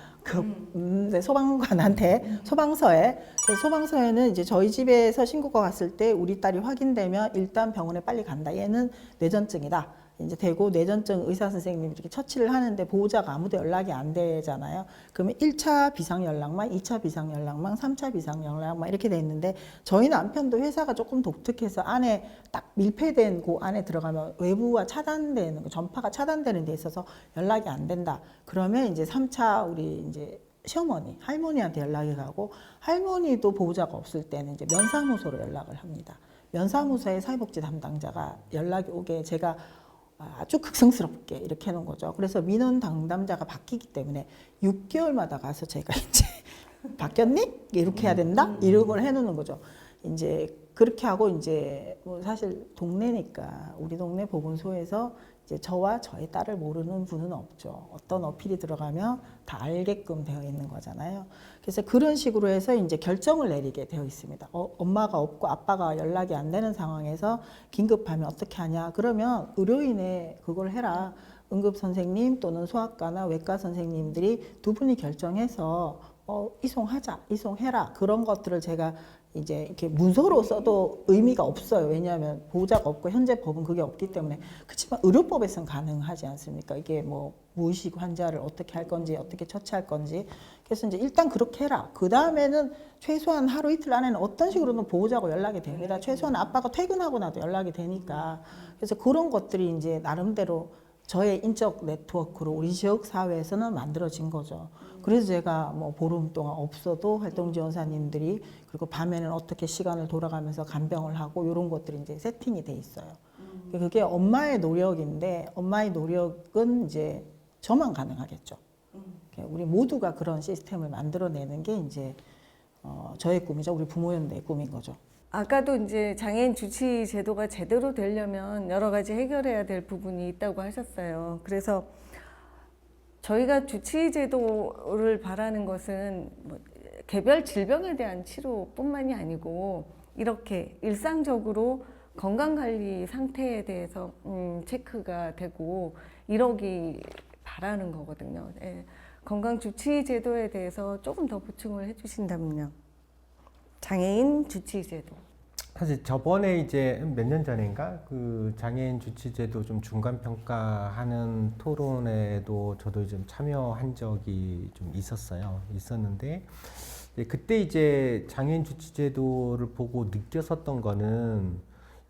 C: 소방관한테 소방서에는 이제 저희 집에서 신고가 왔을 때 우리 딸이 확인되면 일단 병원에 빨리 간다. 얘는 뇌전증이다. 이제 되고 뇌전증 의사 선생님이 이렇게 처치를 하는데 보호자가 아무도 연락이 안 되잖아요. 그러면 1차 비상 연락망, 2차 비상 연락망, 3차 비상 연락망 이렇게 돼 있는데 저희 남편도 회사가 조금 독특해서 안에 딱 밀폐된 그 안에 들어가면 외부와 차단되는 거, 전파가 차단되는 데 있어서 연락이 안 된다. 그러면 이제 3차 우리 이제 시어머니, 할머니한테 연락이 가고 할머니도 보호자가 없을 때는 이제 면사무소로 연락을 합니다. 면사무소의 사회복지 담당자가 연락이 오게 제가 아주 극성스럽게 이렇게 해놓은 거죠. 그래서 민원 담당자가 바뀌기 때문에 6개월마다 가서 제가 이제 바뀌었니? 이렇게 해야 된다? 이런 걸 해놓는 거죠. 이제 그렇게 하고 이제 뭐 사실 동네니까 우리 동네 보건소에서 이제 저와 저의 딸을 모르는 분은 없죠. 어떤 어필이 들어가면 다 알게끔 되어 있는 거잖아요. 그래서 그런 식으로 해서 이제 결정을 내리게 되어 있습니다. 엄마가 없고 아빠가 연락이 안 되는 상황에서 긴급하면 어떻게 하냐? 그러면 의료인에 그걸 해라. 응급 선생님 또는 소아과나 외과 선생님들이 두 분이 결정해서 이송해라. 그런 것들을 제가 이제 이렇게 문서로 써도 의미가 없어요. 왜냐하면 보호자가 없고 현재 법은 그게 없기 때문에. 그렇지만 의료법에서는 가능하지 않습니까? 이게 뭐 무의식 환자를 어떻게 할 건지 어떻게 처치할 건지. 그래서 이제 일단 그렇게 해라. 그 다음에는 최소한 하루 이틀 안에는 어떤 식으로는 보호자하고 연락이 됩니다. 최소한 아빠가 퇴근하고 나도 연락이 되니까. 그래서 그런 것들이 이제 나름대로 저의 인적 네트워크로 우리 지역 사회에서는 만들어진 거죠. 그래서 제가 뭐 보름 동안 없어도 활동지원사님들이 그리고 밤에는 어떻게 시간을 돌아가면서 간병을 하고 이런 것들이 이제 세팅이 돼 있어요. 그게 엄마의 노력인데 엄마의 노력은 이제 저만 가능하겠죠. 우리 모두가 그런 시스템을 만들어내는 게 이제 저의 꿈이죠. 우리 부모연대의 꿈인 거죠.
A: 아까도 이제 장애인 주치 제도가 제대로 되려면 여러 가지 해결해야 될 부분이 있다고 하셨어요. 그래서 저희가 주치 제도를 바라는 것은 뭐 개별 질병에 대한 치료뿐만이 아니고 이렇게 일상적으로 건강관리 상태에 대해서 체크가 되고 이러기 바라는 거거든요. 예. 건강 주치 제도에 대해서 조금 더 보충을 해주신다면요. 장애인 주치 제도.
B: 사실 저번에 이제 몇 년 전인가 그 장애인 주치제도 좀 중간 평가하는 토론에도 저도 좀 참여한 적이 좀 있었는데 그때 이제 장애인 주치제도를 보고 느꼈었던 거는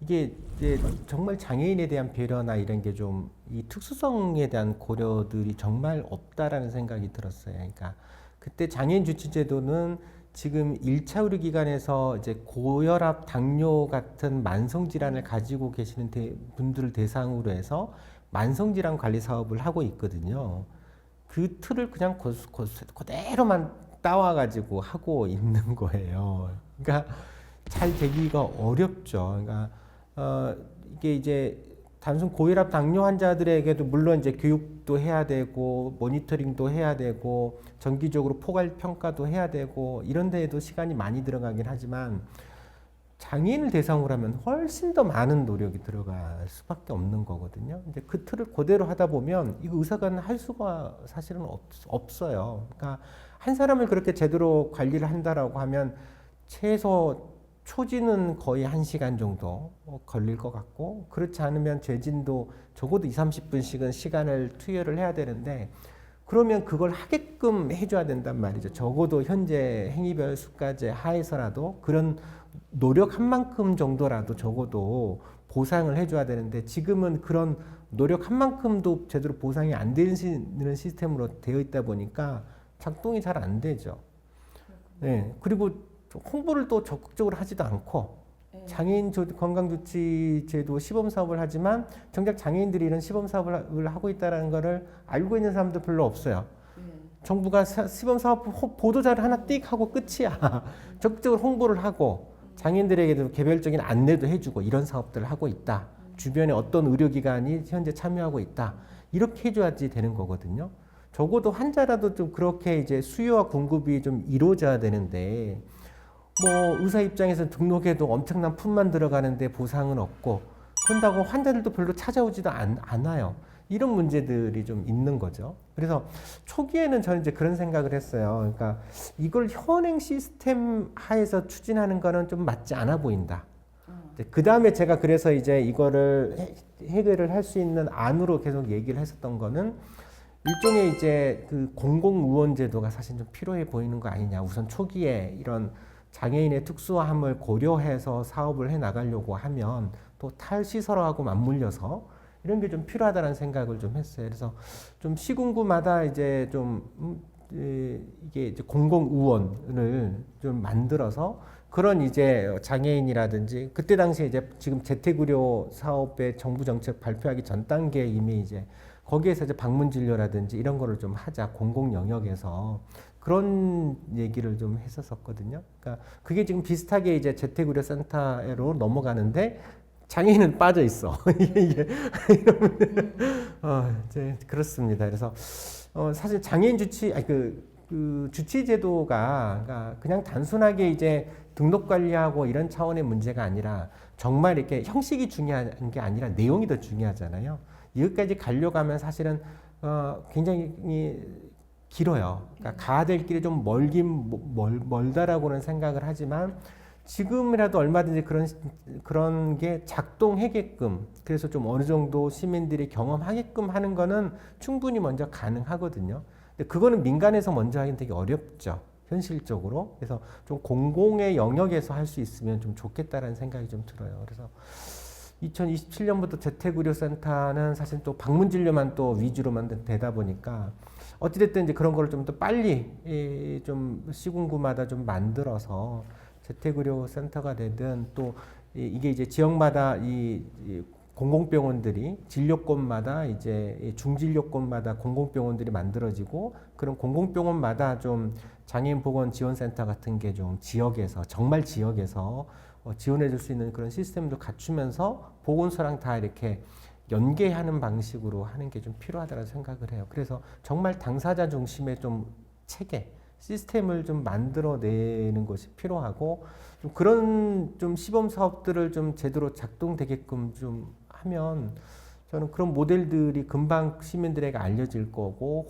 B: 이게 이제 정말 장애인에 대한 배려나 이런 게 좀 이 특수성에 대한 고려들이 정말 없다라는 생각이 들었어요. 그러니까 그때 장애인 주치 제도는 지금 1차 의료기관에서 이제 고혈압, 당뇨 같은 만성 질환을 가지고 계시는 분들을 대상으로 해서 만성 질환 관리 사업을 하고 있거든요. 그 틀을 그냥 그대로만 따와가지고 하고 있는 거예요. 그러니까 잘 되기가 어렵죠. 그러니까 이게 이제 단순 고혈압 당뇨 환자들에게도 물론 이제 교육도 해야 되고 모니터링도 해야 되고 정기적으로 포괄 평가도 해야 되고 이런 데에도 시간이 많이 들어가긴 하지만 장애인을 대상으로 하면 훨씬 더 많은 노력이 들어갈 수밖에 없는 거거든요. 이제 그 틀을 그대로 하다 보면 이거 의사가 할 수가 사실은 없어요. 그러니까 한 사람을 그렇게 제대로 관리를 한다라고 하면 최소 초진은 거의 1시간 정도 걸릴 것 같고 그렇지 않으면 재진도 적어도 20-30분씩은 시간을 투여를 해야 되는데 그러면 그걸 하게끔 해줘야 된단 말이죠. 적어도 현재 행위별 수가제 하에서라도 그런 노력한 만큼 정도라도 적어도 보상을 해줘야 되는데 지금은 그런 노력한 만큼도 제대로 보상이 안 되는 시스템으로 되어 있다 보니까 작동이 잘 안 되죠. 네. 그리고 홍보를 또 적극적으로 하지도 않고 장애인 건강조치 제도 시범 사업을 하지만 정작 장애인들이 이런 시범 사업을 하고 있다는 것을 알고 있는 사람도 별로 없어요. 정부가 시범 사업 보도자를 하나 띡 하고 끝이야. 적극적으로 홍보를 하고 장애인들에게도 개별적인 안내도 해주고 이런 사업들을 하고 있다. 주변에 어떤 의료기관이 현재 참여하고 있다. 이렇게 해줘야지 되는 거거든요. 적어도 환자라도 좀 그렇게 이제 수요와 공급이 좀 이루어져야 되는데 뭐 의사 입장에서 등록해도 엄청난 품만 들어가는데 보상은 없고 그런다고 환자들도 별로 찾아오지도 않아요. 이런 문제들이 좀 있는 거죠. 그래서 초기에는 저는 이제 그런 생각을 했어요. 그러니까 이걸 현행 시스템 하에서 추진하는 거는 좀 맞지 않아 보인다. 그 다음에 제가 그래서 이제 이거를 해결을 할 수 있는 안으로 계속 얘기를 했었던 거는 일종의 이제 그 공공의원 제도가 사실 좀 필요해 보이는 거 아니냐. 우선 초기에 이런 장애인의 특수함을 고려해서 사업을 해 나가려고 하면 또 탈시설하고 맞물려서 이런 게 좀 필요하다는 생각을 좀 했어요. 그래서 좀 시군구마다 이제 좀 이게 이제 공공의원을 좀 만들어서 그런 이제 장애인이라든지 그때 당시에 이제 지금 재택의료 사업의 정부 정책 발표하기 전 단계에 이미 이제 거기에서 이제 방문 진료라든지 이런 거를 좀 하자 공공 영역에서 그런 얘기를 좀 했었거든요. 그러니까 그게 지금 비슷하게 이제 재택의료 센터로 넘어가는데 장애인은 빠져 있어. 이게 이제 그렇습니다. 그래서 사실 장애인 주치 그 주치 제도가 그러니까 그냥 단순하게 이제 등록 관리하고 이런 차원의 문제가 아니라 정말 이렇게 형식이 중요한 게 아니라 내용이 더 중요하잖아요. 여기까지 가려고 하면 사실은 굉장히 길어요. 그러니까 가야 될 길이 좀 멀다라고는 생각을 하지만 지금이라도 얼마든지 그런 게 작동하게끔 그래서 좀 어느 정도 시민들이 경험하게끔 하는 거는 충분히 먼저 가능하거든요. 근데 그거는 민간에서 먼저 하기는 되게 어렵죠. 현실적으로. 그래서 좀 공공의 영역에서 할 수 있으면 좀 좋겠다라는 생각이 좀 들어요. 그래서 2027년부터 재택의료센터는 사실 또 방문 진료만 또 위주로만 되다 보니까 어찌됐든 이제 그런 거를 좀 더 빨리 좀 시군구마다 좀 만들어서 재택의료센터가 되든 또 이게 이제 지역마다 이 공공병원들이 진료권마다 이제 중진료권마다 공공병원들이 만들어지고 그런 공공병원마다 좀 장애인 보건 지원센터 같은 게 좀 지역에서 정말 지역에서 지원해 줄 수 있는 그런 시스템도 갖추면서 보건소랑 다 이렇게 연계하는 방식으로 하는 게 좀 필요하다고 생각을 해요. 그래서 정말 당사자 중심의 좀 체계, 시스템을 좀 만들어내는 것이 필요하고 좀 그런 좀 시범 사업들을 좀 제대로 작동되게끔 좀 하면 저는 그런 모델들이 금방 시민들에게 알려질 거고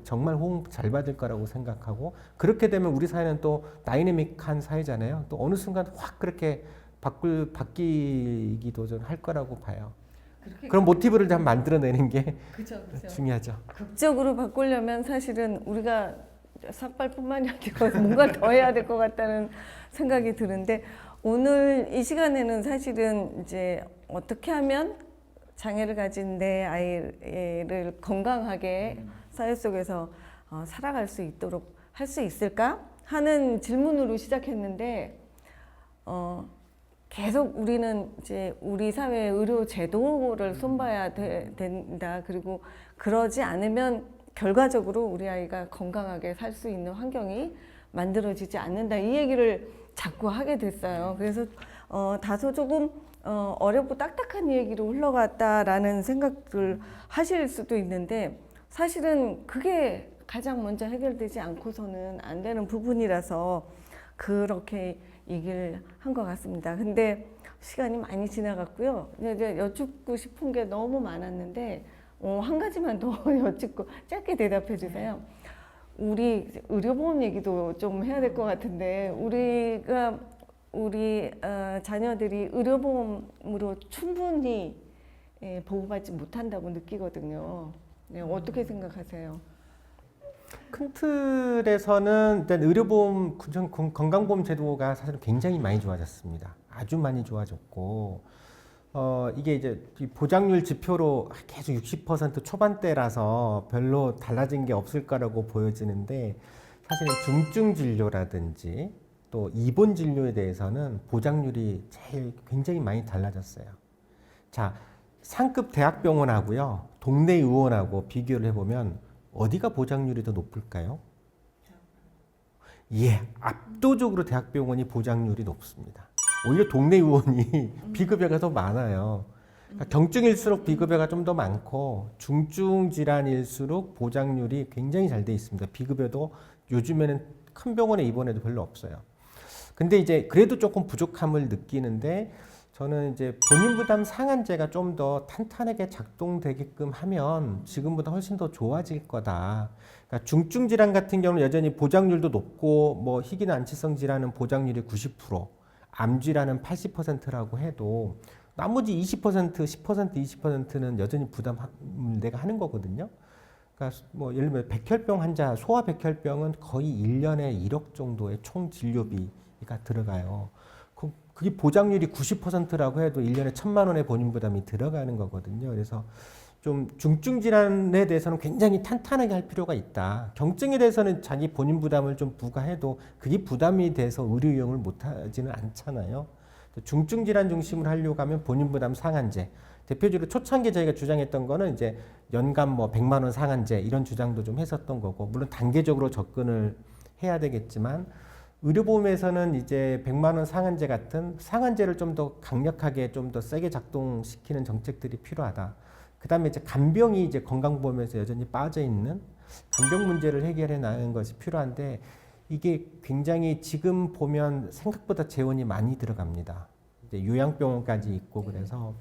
B: 정말 호응 잘 받을 거라고 생각하고 그렇게 되면 우리 사회는 또 다이내믹한 사회잖아요. 또 어느 순간 확 그렇게 바뀌기도 좀 할 거라고 봐요. 그런 모티브를 좀 만들어내는 게
A: 그쵸.
B: 중요하죠.
A: 극적으로 바꾸려면 사실은 우리가 삭발뿐만이 아니라 뭔가 더 해야 될 것 같다는 생각이 드는데 오늘 이 시간에는 사실은 이제 어떻게 하면 장애를 가진 내 아이를 건강하게 사회 속에서 살아갈 수 있도록 할 수 있을까 하는 질문으로 시작했는데 계속 우리는 이제 우리 사회의 의료 제도를 손봐야 된다. 그리고 그러지 않으면 결과적으로 우리 아이가 건강하게 살 수 있는 환경이 만들어지지 않는다. 이 얘기를 자꾸 하게 됐어요. 그래서 다소 조금 어렵고 딱딱한 얘기로 흘러갔다라는 생각을 하실 수도 있는데 사실은 그게 가장 먼저 해결되지 않고서는 안 되는 부분이라서 그렇게 얘기를 한 것 같습니다. 근데 시간이 많이 지나갔고요. 이제 여쭙고 싶은 게 너무 많았는데 한 가지만 더 여쭙고 짧게 대답해 주세요. 우리 의료보험 얘기도 좀 해야 될 것 같은데 우리 자녀들이 의료보험으로 충분히 보호받지 못한다고 느끼거든요. 네, 어떻게 생각하세요?
B: 큰 틀에서는 일단 의료보험, 건강보험 제도가 사실 굉장히 많이 좋아졌습니다. 아주 많이 좋아졌고, 이게 이제 보장률 지표로 계속 60% 초반대라서 별로 달라진 게 없을 거라고 보여지는데, 사실은 중증 진료라든지 또 입원 진료에 대해서는 보장률이 굉장히 많이 달라졌어요. 자, 상급 대학병원하고요, 동네 의원하고 비교를 해보면 어디가 보장률이 더 높을까요? 예, 압도적으로 대학병원이 보장률이 높습니다. 오히려 동네 의원이 비급여가 더 많아요. 그러니까 경증일수록 비급여가 좀 더 많고 중증 질환일수록 보장률이 굉장히 잘 돼 있습니다. 비급여도 요즘에는 큰 병원에 입원해도 별로 없어요. 근데 이제 그래도 조금 부족함을 느끼는데 저는 이제 본인 부담 상한제가 좀 더 탄탄하게 작동되게끔 하면 지금보다 훨씬 더 좋아질 거다. 그러니까 중증 질환 같은 경우는 여전히 보장률도 높고 뭐 희귀나 안치성 질환은 보장률이 90%, 암 질환은 80%라고 해도 나머지 20%, 10%, 20%는 여전히 부담 내가 하는 거거든요. 그러니까 뭐 예를 들면 백혈병 환자, 소아 백혈병은 거의 1년에 1억 정도의 총 진료비가 들어가요. 그게 보장률이 90%라고 해도 1년에 1,000만 원의 본인 부담이 들어가는 거거든요. 그래서 좀 중증 질환에 대해서는 굉장히 탄탄하게 할 필요가 있다. 경증에 대해서는 자기 본인 부담을 좀 부과해도 그게 부담이 돼서 의료 이용을 못 하지는 않잖아요. 중증 질환 중심으로 하려고 하면 본인 부담 상한제. 대표적으로 초창기에 저희가 주장했던 거는 이제 연간 뭐 100만 원 상한제 이런 주장도 좀 했었던 거고, 물론 단계적으로 접근을 해야 되겠지만 의료보험에서는 이제 100만 원 상한제 같은 상한제를 좀 더 강력하게 좀 더 세게 작동시키는 정책들이 필요하다. 그다음에 이제 간병이 이제 건강보험에서 여전히 빠져 있는 간병 문제를 해결해 나가는 것이 필요한데 이게 굉장히 지금 보면 생각보다 재원이 많이 들어갑니다. 이제 요양병원까지 있고 그래서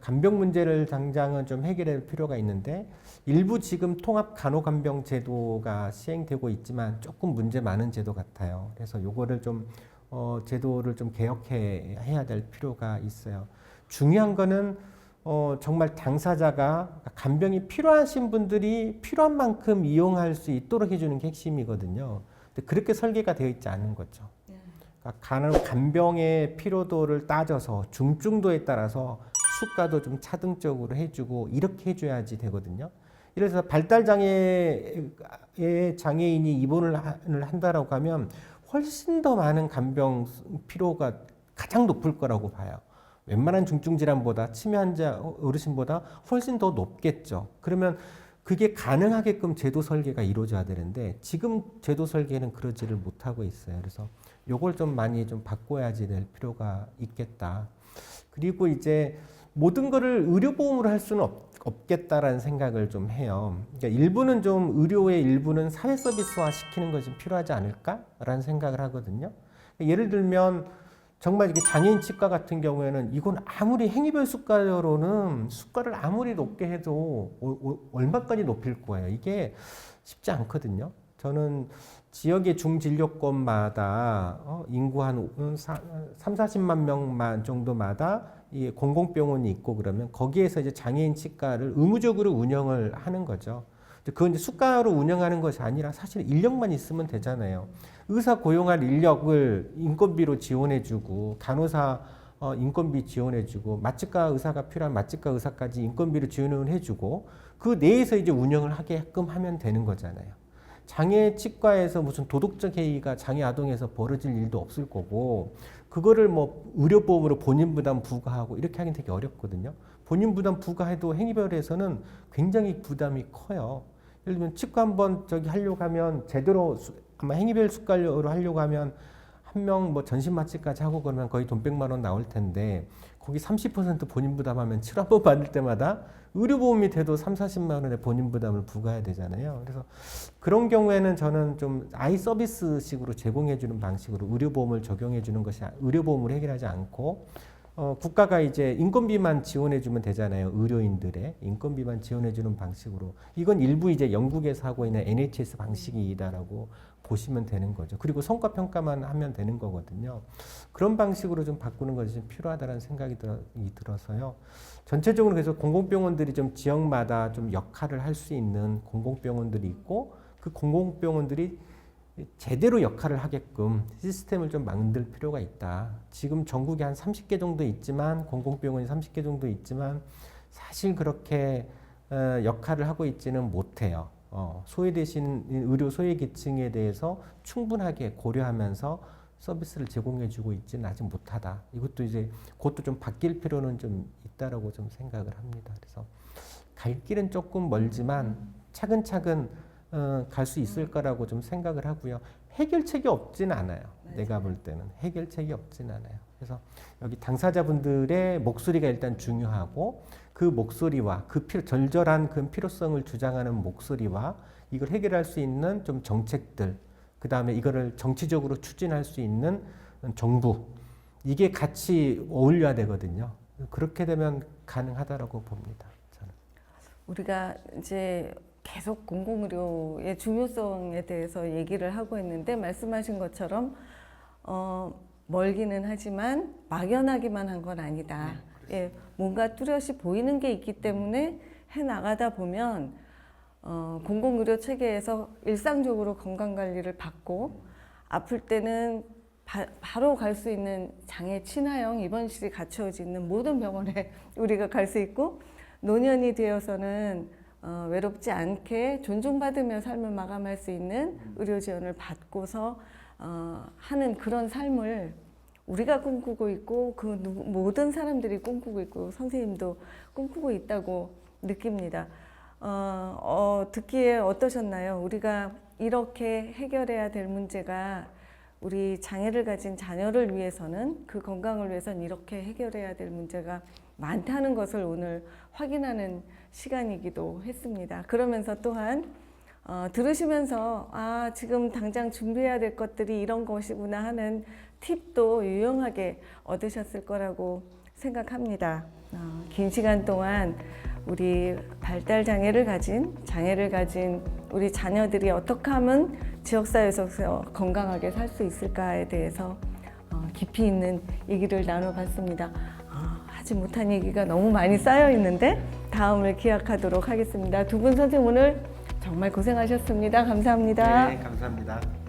B: 간병 문제를 당장은 좀 해결할 필요가 있는데 일부 지금 통합 간호간병 제도가 시행되고 있지만 조금 문제 많은 제도 같아요. 그래서 요거를 좀 제도를 좀 개혁해야 될 필요가 있어요. 중요한 거는 정말 당사자가 간병이 필요하신 분들이 필요한 만큼 이용할 수 있도록 해주는 게 핵심이거든요. 근데 그렇게 설계가 되어 있지 않은 거죠. 그러니까 간병의 필요도를 따져서 중증도에 따라서 수가도 좀 차등적으로 해주고 이렇게 해줘야지 되거든요. 예를 들어서 발달장애의 장애인이 입원을 한다라고 하면 훨씬 더 많은 간병 필요가 가장 높을 거라고 봐요. 웬만한 중증 질환보다 치매 환자 어르신보다 훨씬 더 높겠죠. 그러면 그게 가능하게끔 제도 설계가 이루어져야 되는데 지금 제도 설계는 그러지를 못하고 있어요. 그래서 요걸 좀 많이 좀 바꿔야지 될 필요가 있겠다. 그리고 이제 모든 거를 의료보험으로 할 수는 없겠다라는 생각을 좀 해요. 그러니까 일부는 좀 의료의 일부는 사회 서비스화 시키는 것이 좀 필요하지 않을까라는 생각을 하거든요. 예를 들면 정말 이게 장애인 치과 같은 경우에는 이건 아무리 행위별 수가로는 수가를 아무리 높게 해도 얼마까지 높일 거예요. 이게 쉽지 않거든요. 저는 지역의 중진료권마다 인구 한 30-40만 명만 정도마다 이 공공병원이 있고 그러면 거기에서 이제 장애인 치과를 의무적으로 운영을 하는 거죠. 그건 이제 수가로 운영하는 것이 아니라 사실 인력만 있으면 되잖아요. 의사 고용할 인력을 인건비로 지원해주고 간호사 인건비 지원해주고 맛집과 의사가 필요한 맛집과 의사까지 인건비를 지원을 해주고 그 내에서 이제 운영을 하게끔 하면 되는 거잖아요. 장애 치과에서 무슨 도덕적 해이가 장애 아동에서 벌어질 일도 없을 거고 그거를 뭐 의료보험으로 본인 부담 부과하고 이렇게 하긴 되게 어렵거든요. 본인 부담 부과해도 행위별에서는 굉장히 부담이 커요. 예를 들면 치과 한번 저기 하려고 하면 제대로 아마 행위별 수가료로 하려고 하면 한 명 뭐 전신 마취까지 하고 그러면 거의 돈 100만 원 나올 텐데 거기 30% 본인 부담하면 치료 한 번 받을 때마다 의료보험이 돼도 3, 40만 원의 본인 부담을 부과해야 되잖아요. 그래서 그런 경우에는 저는 좀 아이 서비스식으로 제공해 주는 방식으로 의료보험을 적용해 주는 것이 의료보험으로 해결하지 않고 국가가 이제 인건비만 지원해 주면 되잖아요. 의료인들의 인건비만 지원해 주는 방식으로. 이건 일부 이제 영국에서 하고 있는 NHS 방식이다라고 보시면 되는 거죠. 그리고 성과 평가만 하면 되는 거거든요. 그런 방식으로 좀 바꾸는 것이 좀 필요하다는 생각이 들어서요. 전체적으로 그래서 공공병원들이 좀 지역마다 좀 역할을 할 수 있는 공공병원들이 있고 그 공공병원들이 제대로 역할을 하게끔 시스템을 좀 만들 필요가 있다. 지금 전국에 한 30개 정도 있지만 공공병원이 30개 정도 있지만 사실 그렇게 역할을 하고 있지는 못해요. 소외되신 의료 소외계층에 대해서 충분하게 고려하면서 서비스를 제공해주고 있지는 아직 못하다. 이것도 이제 그것도 좀 바뀔 필요는 좀 있다라고 좀 생각을 합니다. 그래서 갈 길은 조금 멀지만 차근차근 갈 수 있을 거라고 좀 생각을 하고요. 해결책이 없진 않아요. 내가 볼 때는 해결책이 없진 않아요. 그래서 여기 당사자분들의 목소리가 일단 중요하고 그 목소리와 그 절절한 그 필요성을 주장하는 목소리와 이걸 해결할 수 있는 좀 정책들, 그 다음에 이거를 정치적으로 추진할 수 있는 정부, 이게 같이 어울려야 되거든요. 그렇게 되면 가능하다라고 봅니다. 저는.
A: 우리가 이제 계속 공공의료의 중요성에 대해서 얘기를 하고 있는데 말씀하신 것처럼 멀기는 하지만 막연하기만 한 건 아니다. 예, 뭔가 뚜렷이 보이는 게 있기 때문에 해 나가다 보면 공공의료 체계에서 일상적으로 건강관리를 받고 아플 때는 바로 갈 수 있는 장애 친화형 입원실이 갖춰져 있는 모든 병원에 우리가 갈 수 있고 노년이 되어서는 외롭지 않게 존중받으며 삶을 마감할 수 있는 의료 지원을 받고서 하는 그런 삶을 우리가 꿈꾸고 있고 그 모든 사람들이 꿈꾸고 있고 선생님도 꿈꾸고 있다고 느낍니다. 듣기에 어떠셨나요? 우리가 이렇게 해결해야 될 문제가 우리 장애를 가진 자녀를 위해서는 그 건강을 위해서는 이렇게 해결해야 될 문제가 많다는 것을 오늘 확인하는 시간이기도 했습니다. 그러면서 또한 들으시면서 지금 당장 준비해야 될 것들이 이런 것이구나 하는 팁도 유용하게 얻으셨을 거라고 생각합니다. 긴 시간 동안 우리 발달 장애를 가진 우리 자녀들이 어떻게 하면 지역사회에서 건강하게 살 수 있을까에 대해서 깊이 있는 얘기를 나눠봤습니다. 하지 못한 얘기가 너무 많이 쌓여 있는데 다음을 기약하도록 하겠습니다. 두 분 선생님 오늘 정말 고생하셨습니다. 감사합니다.
B: 네, 감사합니다.